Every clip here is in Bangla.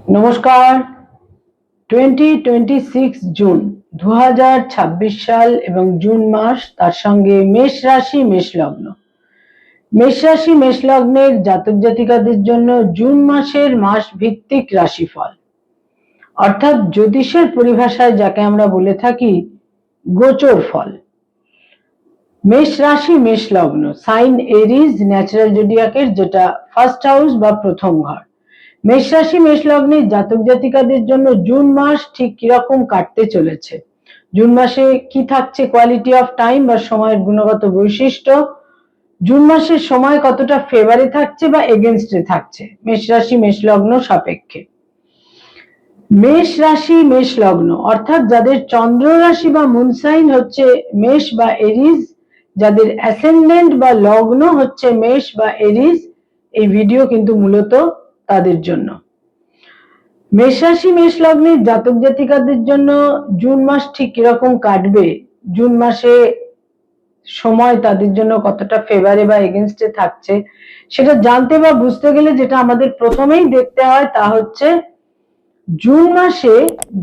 নমস্কার। 2026 জুন 2026 সাল এবং জুন মাস, তার সঙ্গে মেষ রাশি মেষ লগ্ন। মেষ রাশি মেষ লগ্নের জাতক জাতিকাদের জন্য জুন মাসের মাস ভিত্তিক রাশিফল, অর্থাৎ জ্যোতিষের পরিভাষায় যাকে আমরা বলে থাকি গোচর ফল। মেষ রাশি মেষ লগ্ন, সাইন এরিজ, ন্যাচারাল জোডিয়াকের যেটা ফার্স্ট হাউস বা প্রথম ঘর। মেষ রাশি মেষ লগ্নের জাতক জাতিকাদের জন্য জুন মাস ঠিক কিরকম কাটতে চলেছে, জুন মাসে কি থাকছে কোয়ালিটি অফ টাইম বা সময়ের গুণগত বৈশিষ্ট্য, জুন মাসের সময় কতটা ফেভারে থাকছে বা এগেনস্টে থাকছে মেষ রাশি মেষ লগ্ন সাপেক্ষে। মেষ রাশি মেষ লগ্ন অর্থাৎ যাদের চন্দ্র রাশি বা মুন সাইন হচ্ছে মেষ বা এরিজ, যাদের অ্যাসেন্ডেন্ট বা লগ্ন হচ্ছে মেষ বা এরিজ, এই ভিডিও কিন্তু মূলত তাদের জন্য। মেষ রাশি মেষ লগ্নের জাতক জাতিকাদের জন্য জুন মাস ঠিক কিরকম কাটবে, জুন মাসে সময় তাদের জন্য কতটা ফেভারে বা এগেনস্টে থাকছে, সেটা জানতে বা বুঝতে গেলে যেটা আমাদের প্রথমেই দেখতে হয় তা হচ্ছে জুন মাসে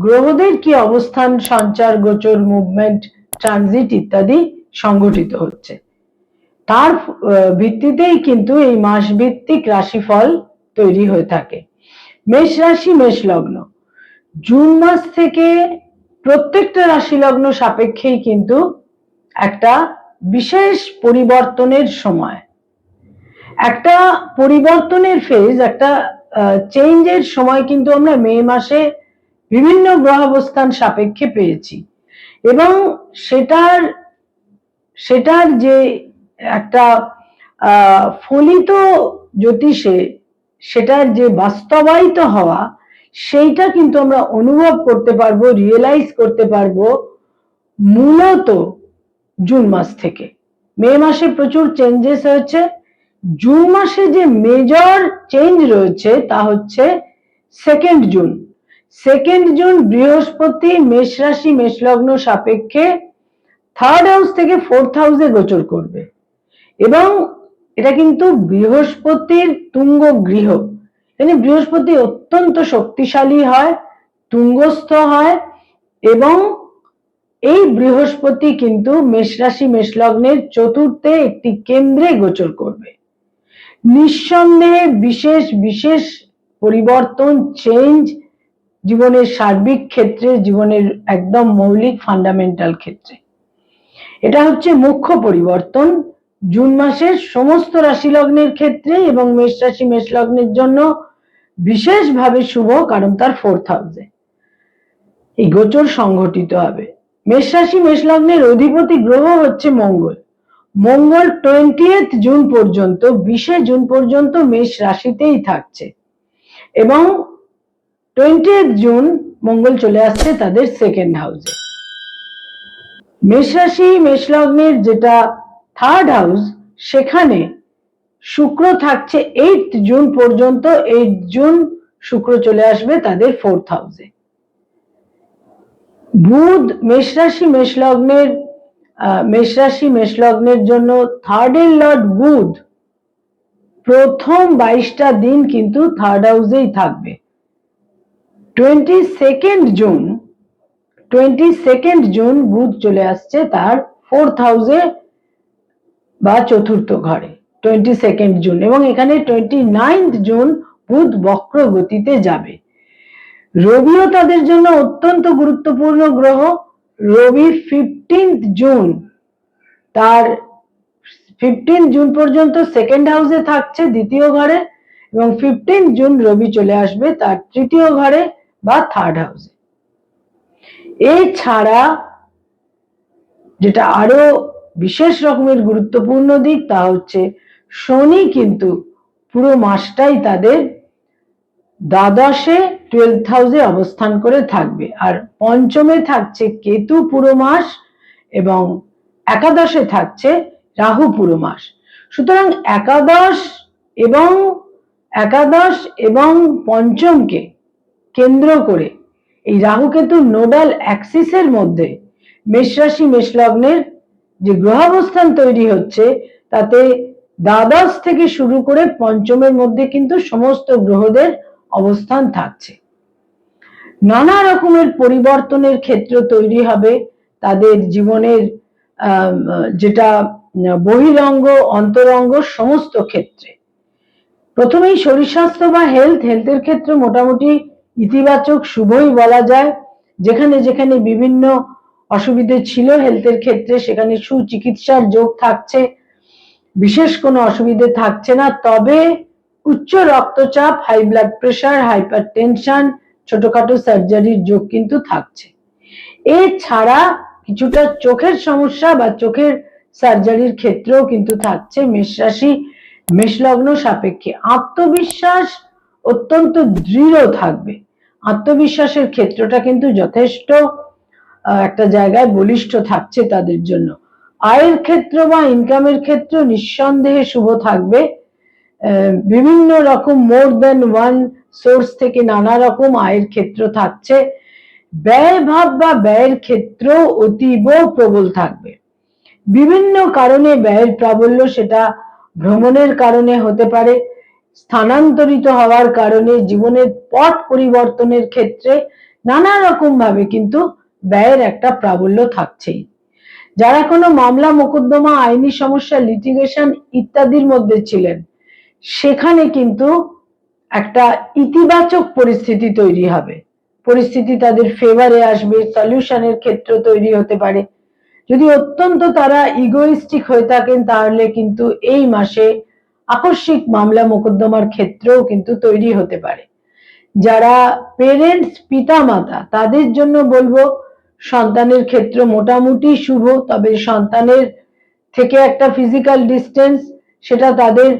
গ্রহদের কি অবস্থান, সঞ্চার, গোচর, মুভমেন্ট, ট্রানজিট ইত্যাদি সংঘটিত হচ্ছে। তার ভিত্তিতেই কিন্তু এই মাস ভিত্তিক রাশিফল তৈরি হয়ে থাকে। মেষ রাশি মেষ লগ্ন, জুন মাস থেকে প্রত্যেকটা রাশি লগ্ন সাপেক্ষেই কিন্তু একটা বিশেষ পরিবর্তনের সময়, একটা পরিবর্তনের ফেজ, একটা চেঞ্জের সময় কিন্তু আমরা মে মাসে বিভিন্ন গ্রহাবস্থান সাপেক্ষে পেয়েছি। এবং সেটার যে একটা ফলিত জ্যোতিষে সেটার যে বাস্তবায়িত হওয়া, সেইটা কিন্তু আমরা অনুভব করতে পারবো, রিয়েলাইজ করতে পারবো মূলত জুন মাস থেকে। মে মাসে প্রচুর চেঞ্জেস হয়েছে, জুন মাসে যে মেজর চেঞ্জ রয়েছে তা হচ্ছে 2 জুন। 2 জুন বৃহস্পতি মেষ রাশি মেষ লগ্ন সাপেক্ষে 3rd হাউস থেকে 4th হাউসে গোচর করবে। এবং এটা কিন্তু বৃহস্পতির তুঙ্গ গৃহ, মানে বৃহস্পতি অত্যন্ত শক্তিশালী হয়, তুঙ্গস্থ হয়, এবং এই বৃহস্পতি কিন্তু মেষ রাশি মেষ লগ্নের চতুর্থে একটি কেন্দ্রে গোচর করবে। নিঃসন্দেহে বিশেষ বিশেষ পরিবর্তন, চেঞ্জ জীবনের সার্বিক ক্ষেত্রে, জীবনের একদম মৌলিক ফান্ডামেন্টাল ক্ষেত্রে। এটা হচ্ছে মুখ্য পরিবর্তন জুন মাসের সমস্ত রাশি লগ্নের ক্ষেত্রে, এবং মেষ রাশি মেষ লগ্নের জন্য বিশেষভাবে শুভ, কারণ তার 4th হাউসে এই গোচর সংঘটিত হবে। মেষ রাশি মেষ লগ্নের অধিপতি গ্রহ হচ্ছে মঙ্গল। মঙ্গল 20th জুন পর্যন্ত, 20 জুন পর্যন্ত মেষ রাশিতেই থাকছে, এবং 20th জুন মঙ্গল চলে আসছে তাদের 2nd হাউসে। মেষ রাশি মেষ লগ্নের যেটা 3rd হাউস, সেখানে শুক্র থাকছে 8th জুন পর্যন্ত। 8 জুন শুক্র চলে আসবে তাদের 4th হাউসে। বুধ মেষ রাশি মেষ লগ্নের জন্য 3rd এর লর্ড বুধ প্রথম 22টা দিন কিন্তু 3rd হাউসেই থাকবে। 22nd জুন বুধ চলে আসছে তার 4th হাউসে বা চতুর্থ ঘরে 22nd জুন, এবং এখানে 29th জুন বুধ বক্র গতিতে যাবে। রবিও তাদের জন্য অত্যন্ত গুরুত্বপূর্ণ গ্রহ। রবি 15th জুন, তার 15 জুন পর্যন্ত 2nd হাউসে থাকছে, দ্বিতীয় ঘরে, এবং 15 জুন রবি চলে আসবে তার তৃতীয় ঘরে বা 3rd হাউসে। এছাড়া যেটা আরো বিশেষ রকমের গুরুত্বপূর্ণ দিক তা হচ্ছে শনি কিন্তু পুরো মাসটাই তাদের দ্বাদশে 12th হাউসে অবস্থান করে থাকবে, আর পঞ্চমে থাকছে কেতু পুরো মাস, এবং একাদশে থাকছে রাহু পুরো মাস। সুতরাং একাদশ এবং পঞ্চমকে কেন্দ্র করে এই রাহু কেতু নোডাল অ্যাক্সিসের মধ্যে মেষ রাশি মেষ লগ্নের যে গ্রহাবস্থান তৈরি হচ্ছে, তাতে দ্বাদশ থেকে শুরু করে পঞ্চমের মধ্যে কিন্তু সমস্ত গ্রহদের অবস্থান থাকছে। নানা রকমের পরিবর্তনের ক্ষেত্র তৈরি হবে তাদের জীবনের, যেটা বহিরঙ্গ অন্তরঙ্গ সমস্ত ক্ষেত্রে। প্রথমেই শরীর স্বাস্থ্য বা হেলথের ক্ষেত্রে মোটামুটি ইতিবাচক শুভই বলা যায়। যেখানে যেখানে বিভিন্ন অসুবিধে ছিল হেলথের ক্ষেত্রে সেখানে সুচিকিৎসার যোগ থাকছে, বিশেষ কোনো অসুবিধে থাকছে না। তবে উচ্চ রক্তচাপ, high blood pressure, hypertension, ছোটখাটো সার্জারির যোগ কিন্তু থাকছে। এছাড়া কিছুটা চোখের সমস্যা বা চোখের সার্জারির ক্ষেত্রেও কিন্তু থাকছে মেষ রাশি মেষ লগ্ন সাপেক্ষে। আত্মবিশ্বাস অত্যন্ত দৃঢ় থাকবে, আত্মবিশ্বাসের ক্ষেত্রটা কিন্তু যথেষ্ট একটা জায়গায় বলিষ্ঠ থাকছে তাদের জন্য। আয়ের ক্ষেত্র বা ইনকামের ক্ষেত্র নিঃসন্দেহে শুভ থাকবে। বিভিন্ন রকম মোর দেন ওয়ান সোর্স থেকে নানা রকম আয়ের ক্ষেত্র থাকছে। ব্যয় ভাব বা ব্যয়ের ক্ষেত্র অতীব প্রবল থাকবে। বিভিন্ন কারণে ব্যয়ের প্রাবল্য, সেটা ভ্রমণের কারণে হতে পারে, স্থানান্তরিত হওয়ার কারণে, জীবনের পথ পরিবর্তনের ক্ষেত্রে নানা রকম ভাবে কিন্তু ব্যয়ের একটা প্রাবল্য থাকছেই। যারা কোনো মামলা মোকদ্দমা, আইনি সমস্যা, লিটিগেশন ইত্যাদির মধ্যে ছিলেন সেখানে কিন্তু একটা ইতিবাচক পরিস্থিতি তৈরি হবে, পরিস্থিতি তাদের ফেভারে আসবে, সলিউশনের ক্ষেত্র তৈরি হতে পারে। যদি অত্যন্ত তারা ইগোইস্টিক হয়ে থাকেন তাহলে কিন্তু এই মাসে আকস্মিক মামলা মোকদ্দমার ক্ষেত্রেও কিন্তু তৈরি হতে পারে। যারা পেরেন্টস, পিতা মাতা, তাদের জন্য বলবো সন্তানের ক্ষেত্র মোটামুটি শুভ। তবে সন্তানের থেকে একটা ফিজিক্যাল ডিস্টেন্স, সেটা তাদের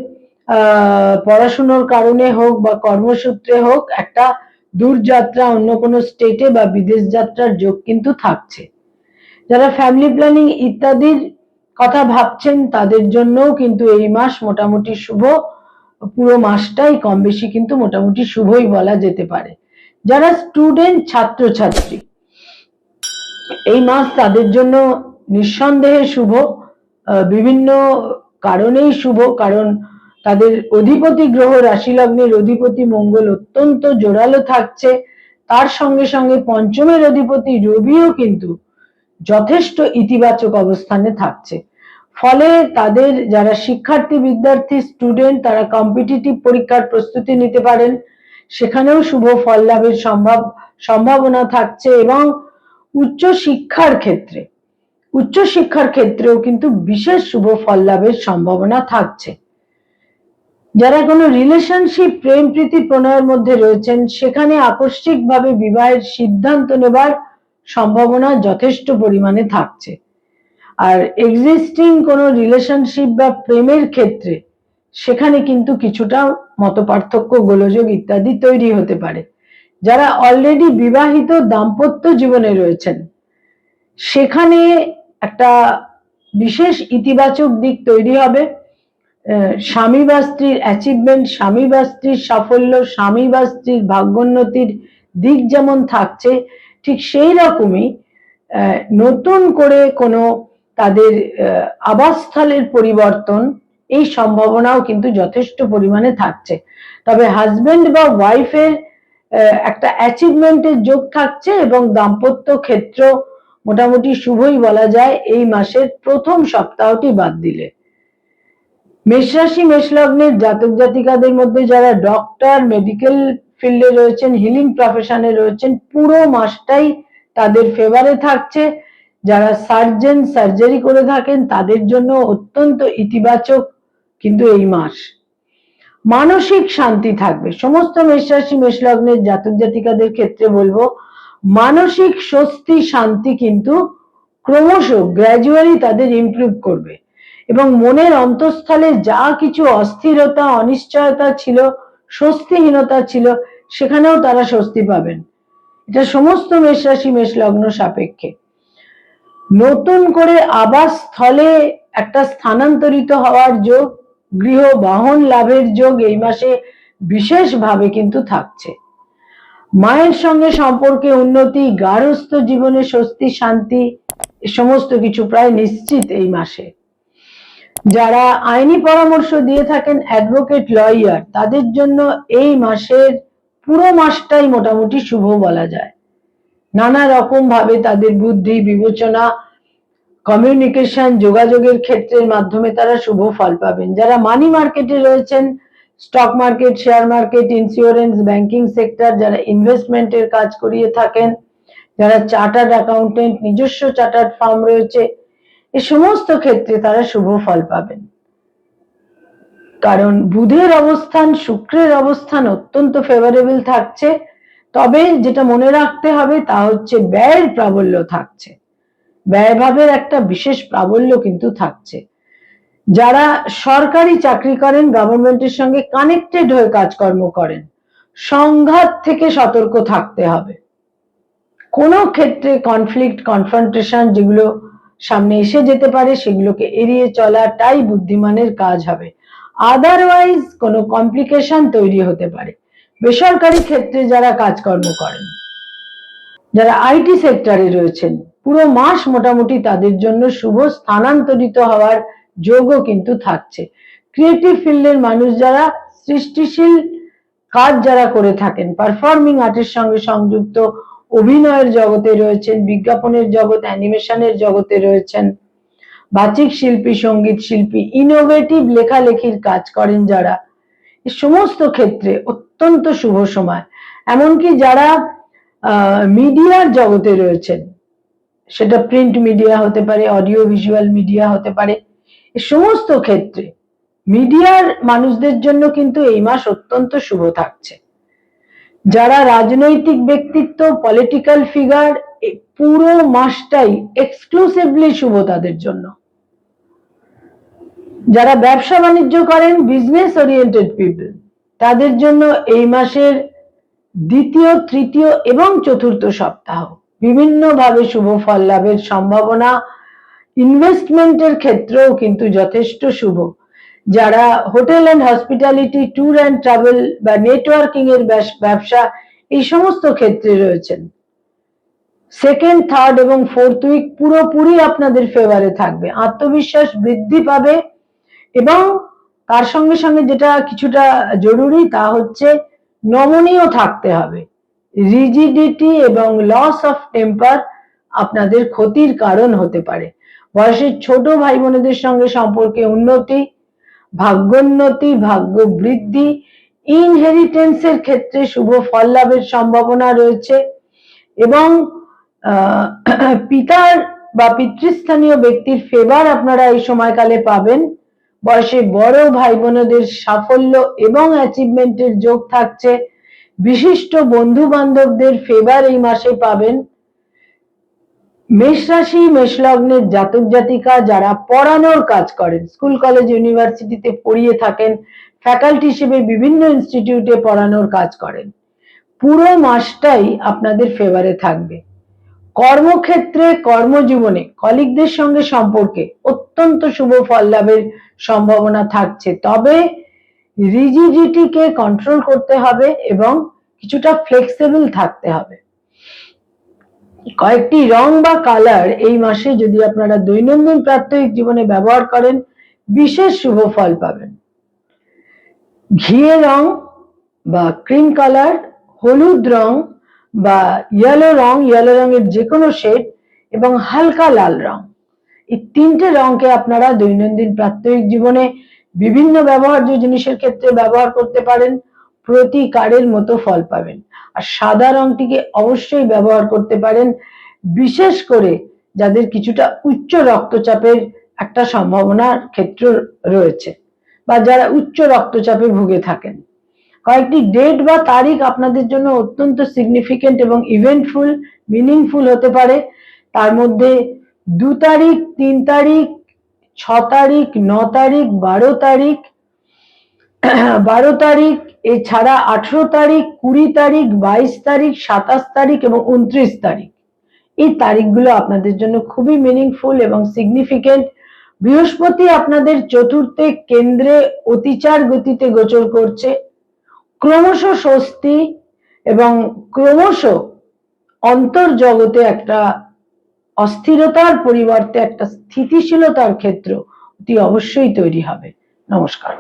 পড়াশুনোর কারণে হোক বা কর্মসূত্রে হোক, একটা দূরযাত্রা, অন্য কোনো স্টেটে বা বিদেশ যাত্রার যোগ কিন্তু থাকছে। যারা ফ্যামিলি প্ল্যানিং ইত্যাদির কথা ভাবছেন তাদের জন্যও কিন্তু এই মাস মোটামুটি শুভ। পুরো মাসটাই কম বেশি কিন্তু মোটামুটি শুভই বলা যেতে পারে। যারা স্টুডেন্ট, ছাত্রছাত্রী, এই মাস তাদের জন্য নিঃসন্দেহে শুভ। বিভিন্ন কারণেই শুভ, কারণ তাদের অধিপতি গ্রহ, রাশি লগ্নের অধিপতি মঙ্গল অত্যন্ত জোরালো থাকছে। তার সঙ্গে সঙ্গে পঞ্চমের অধিপতি রবিও কিন্তু যথেষ্ট ইতিবাচক অবস্থানে থাকছে। ফলে তাদের যারা শিক্ষার্থী, বিদ্যার্থী, স্টুডেন্ট, তারা কম্পিটিটিভ পরীক্ষার প্রস্তুতি নিতে পারেন, সেখানেও শুভ ফল লাভের সম্ভাবনা থাকছে। এবং উচ্চশিক্ষার ক্ষেত্রেও কিন্তু বিশেষ শুভ ফল লাভের সম্ভাবনা থাকছে। যারা কোনো রিলেশনশিপ, প্রেম প্রীতি প্রণয়ের মধ্যে রয়েছেন সেখানে আকস্মিকভাবে বিবাহের সিদ্ধান্ত নেবার সম্ভাবনা যথেষ্ট পরিমাণে থাকছে। আর এক্সিস্টিং কোনো রিলেশনশিপ বা প্রেমের ক্ষেত্রে সেখানে কিন্তু কিছুটা মতপার্থক্য, গোলযোগ ইত্যাদি তৈরি হতে পারে। যারা অলরেডি বিবাহিত দাম্পত্য জীবনে রয়েছেন সেখানে একটা বিশেষ ইতিবাচক দিক তৈরি হবে। স্বামী বা স্ত্রীর অ্যাচিভমেন্ট, স্বামী বা স্ত্রীর সাফল্য, স্বামী বা স্ত্রীর ভাগ্যোন্নতির দিক যেমন থাকছে, ঠিক সেই রকমই নতুন করে কোনো তাদের আবাসস্থলের পরিবর্তন, এই সম্ভাবনাও কিন্তু যথেষ্ট পরিমাণে থাকছে। তবে হাজবেন্ড বা ওয়াইফের একটা অ্যাচিভমেন্টের যোগ থাকছে এবং দাম্পত্য ক্ষেত্র মোটামুটি শুভই বলা যায় এই মাসের প্রথম সপ্তাহটি বাদ দিলে। মেষ রাশি মেষ লগ্নের জাতক জাতিকাদের মধ্যে যারা ডক্টর, মেডিকেল ফিল্ডে রয়েছেন, হিলিং প্রফেশনে রয়েছেন, পুরো মাসটাই তাদের ফেভারে থাকছে। যারা সার্জন, সার্জারি করে থাকেন তাদের জন্য অত্যন্ত ইতিবাচক কিন্তু এই মাস। মানসিক শান্তি থাকবে সমস্ত মেষ রাশি মেষ লগ্নের জাতক জাতিকাদের ক্ষেত্রে। বলবো মানসিক স্বস্তি, শান্তি কিন্তু ক্রমশ গ্র্যাজুয়ালি তাদের ইমপ্রুভ করবে এবং মনের অন্তঃস্থলে যা কিছু অস্থিরতা, অনিশ্চয়তা ছিল, স্বস্তিহীনতা ছিল, সেখানেও তারা স্বস্তি পাবেন। এটা সমস্ত মেষ রাশি মেষ লগ্ন সাপেক্ষে। নতুন করে আবাসস্থলে একটা স্থানান্তরিত হওয়ার যোগ, গৃহ বাহন লাভের যোগ এই মাসে বিশেষভাবে কিন্তু থাকছে। মায়ের সঙ্গে সম্পর্কে উন্নতি, গার্হস্থ্য জীবনে স্বস্তি, শান্তি, সমস্ত কিছু প্রায় নিশ্চিত এই মাসে। যারা আইনি পরামর্শ দিয়ে থাকেন, অ্যাডভোকেট, লয়ার, তাদের জন্য এই মাসের পুরো মাসটাই মোটামুটি শুভ বলা যায়। নানা রকম ভাবে তাদের বুদ্ধি, বিবেচনা, কমিউনিকেশন, যোগাযোগের ক্ষেত্রের মাধ্যমে তারা শুভ ফল পাবেন। যারা মানি মার্কেটে রয়েছেন, stock market, share market, insurance, banking sector, যারা ইনভেস্টমেন্টের কাজ করিয়ে থাকেন, যারা চার্টার্ড অ্যাকাউন্টেন্ট, নিজস্ব চার্টার্ড ফার্ম রয়েছে, এই সমস্ত ক্ষেত্রে তারা শুভ ফল পাবেন। কারণ বুধের অবস্থান, শুক্রের অবস্থান অত্যন্ত ফেভারেবল থাকছে। তবে যেটা মনে রাখতে হবে তা হচ্ছে ব্যয়ের প্রাবল্য থাকছে, ব্যয়ভাবের একটা বিশেষ প্রাবল্য কিন্তু থাকছে। যারা সরকারি চাকরি করেন, গভর্নমেন্টের সঙ্গে কানেক্টেড হয়ে কাজকর্ম করেন, সংঘাত থেকে সতর্ক থাকতে হবে। কোনো ক্ষেত্রে কনফ্লিক্ট, কনফ্রন্টেশন যেগুলো সামনে এসে যেতে পারে সেগুলোকে এড়িয়ে চলাটাই বুদ্ধিমানের কাজ হবে। আদারওয়াইজ কোনো কমপ্লিকেশন তৈরি হতে পারে। বেসরকারি ক্ষেত্রে যারা কাজকর্ম করেন, যারা আইটি সেক্টরে রয়েছেন, পুরো মাস মোটামুটি তাদের জন্য শুভ, স্থানান্তরিত হওয়ার যোগও কিন্তু থাকছে। ক্রিয়েটিভ ফিল্ডের মানুষ যারা, সৃষ্টিশীল কাজ যারা করে থাকেন, পারফর্মিং আর্টের সঙ্গে সংযুক্ত, অভিনয়ের জগতে রয়েছেন, বিজ্ঞাপনের জগৎ, অ্যানিমেশনের জগতে রয়েছেন, বাচিক শিল্পী, সঙ্গীত শিল্পী, ইনোভেটিভ লেখালেখির কাজ করেন যারা, এই সমস্ত ক্ষেত্রে অত্যন্ত শুভ সময়। এমনকি যারা মিডিয়ার জগতে রয়েছেন, সেটা প্রিন্ট মিডিয়া হতে পারে, অডিও ভিজুয়াল মিডিয়া হতে পারে, এই সমস্ত ক্ষেত্রে মিডিয়ার মানুষদের জন্য কিন্তু এই মাস অত্যন্ত শুভ থাকছে। যারা রাজনৈতিক ব্যক্তিত্ব, পলিটিক্যাল ফিগার, পুরো মাসটাই এক্সক্লুসিভলি শুভ তাদের জন্য। যারা ব্যবসা বাণিজ্য করেন, বিজনেস ওরিয়েন্টেড পিপল, তাদের জন্য এই মাসের দ্বিতীয়, তৃতীয় এবং চতুর্থ সপ্তাহ বিভিন্নভাবে শুভ ফল লাভের সম্ভাবনা। ইনভেস্টমেন্টের ক্ষেত্রেও কিন্তু যথেষ্ট শুভ। যারা hotel and hospitality, tour and travel বা নেটওয়ার্কিং এর ব্যবসা, এই সমস্ত ক্ষেত্রে রয়েছেন, সেকেন্ড, থার্ড এবং ফোর্থ উইক পুরোপুরি আপনাদের ফেভারে থাকবে। আত্মবিশ্বাস বৃদ্ধি পাবে এবং তার সঙ্গে সঙ্গে যেটা কিছুটা জরুরি তা হচ্ছে নমনীয় থাকতে হবে। রিজিডিটি এবং লস অফ টেম্পার আপনাদের ক্ষতির কারণ হতে পারে। বয়সের ছোট ভাই বোনেদের সঙ্গে সম্পর্কে উন্নতি, ভাগ্যোন্নতি, ভাগ্য বৃদ্ধি, ইনহেরিটেন্সের ক্ষেত্রে শুভ ফল লাভের সম্ভাবনা রয়েছে এবং পিতার বা পিতৃস্থানীয় ব্যক্তির ফেভার আপনারা এই সময়কালে পাবেন। বয়সে বড় ভাই বোনদের সাফল্য এবং অ্যাচিভমেন্টের যোগ থাকছে। বিশিষ্ট বন্ধু বান্ধবদের ফেভার এই মাসে পাবেন। মেষ রাশি, মেষ লগ্নের জাতক জাতিকা যারা পড়ানোর কাজ করেন, স্কুল কলেজ ইউনিভার্সিটিতে পড়িয়ে থাকেন, ফ্যাকাল্টি হিসেবে বিভিন্ন ইনস্টিটিউটে পড়ানোর কাজ করেন, পুরো মাসটাই আপনাদের ফেভারে থাকবে। কর্মক্ষেত্রে, কর্মজীবনে কলিগদের সঙ্গে সম্পর্কে অত্যন্ত শুভ ফল লাভের সম্ভাবনা থাকছে। তবে রিজিডিটিকে কন্ট্রোল করতে হবে এবং কিছুটা ফ্লেক্সিবল থাকতে হবে। কয়েকটি রং বা কালার এই মাসে যদি আপনারা দৈনন্দিন প্রাত্যহিক জীবনে ব্যবহার করেন, বিশেষ শুভ ফল পাবেন। ঘিয়ে রং বা ক্রিম কালার, হলুদ রং বা ইয়েলো রঙের যে কোনো শেড এবং হালকা লাল রং, এই তিনটে রংকে আপনারা দৈনন্দিন প্রাত্যহিক জীবনে বিভিন্ন ব্যবহার্য জিনিসের ক্ষেত্রে ব্যবহার করতে পারেন, প্রতিকারের মতো ফল পাবেন। আর সাদা রংটিকে অবশ্যই ব্যবহার করতে পারেন, বিশেষ করে যাদের কিছুটা উচ্চ রক্তচাপের একটা সম্ভাবনার ক্ষেত্র রয়েছে বা যারা উচ্চ রক্তচাপে ভুগে থাকেন। কয়েকটি ডেট বা তারিখ আপনাদের জন্য অত্যন্ত সিগনিফিকেন্ট এবং ইভেন্টফুল, মিনিংফুল হতে পারে। তার মধ্যে 2 তারিখ, 3 তারিখ, 6 তারিখ, 9 তারিখ, 12 তারিখ, 12 তারিখ, এছাড়া 18 তারিখ, 20 তারিখ, 22 তারিখ, 27 তারিখ এবং 29 তারিখ, এই তারিখগুলো আপনাদের জন্য খুবই মিনিংফুল এবং সিগনিফিকেন্ট। বৃহস্পতি আপনাদের চতুর্থে কেন্দ্রে অতিচার গতিতে গোচর করছে। ক্রমশ স্বস্তি এবং ক্রমশ অন্তর্জগতে একটা অস্থিরতার পরিবর্তে একটা স্থিতিশীলতার ক্ষেত্র অতি অবশ্যই তৈরি হবে। নমস্কার।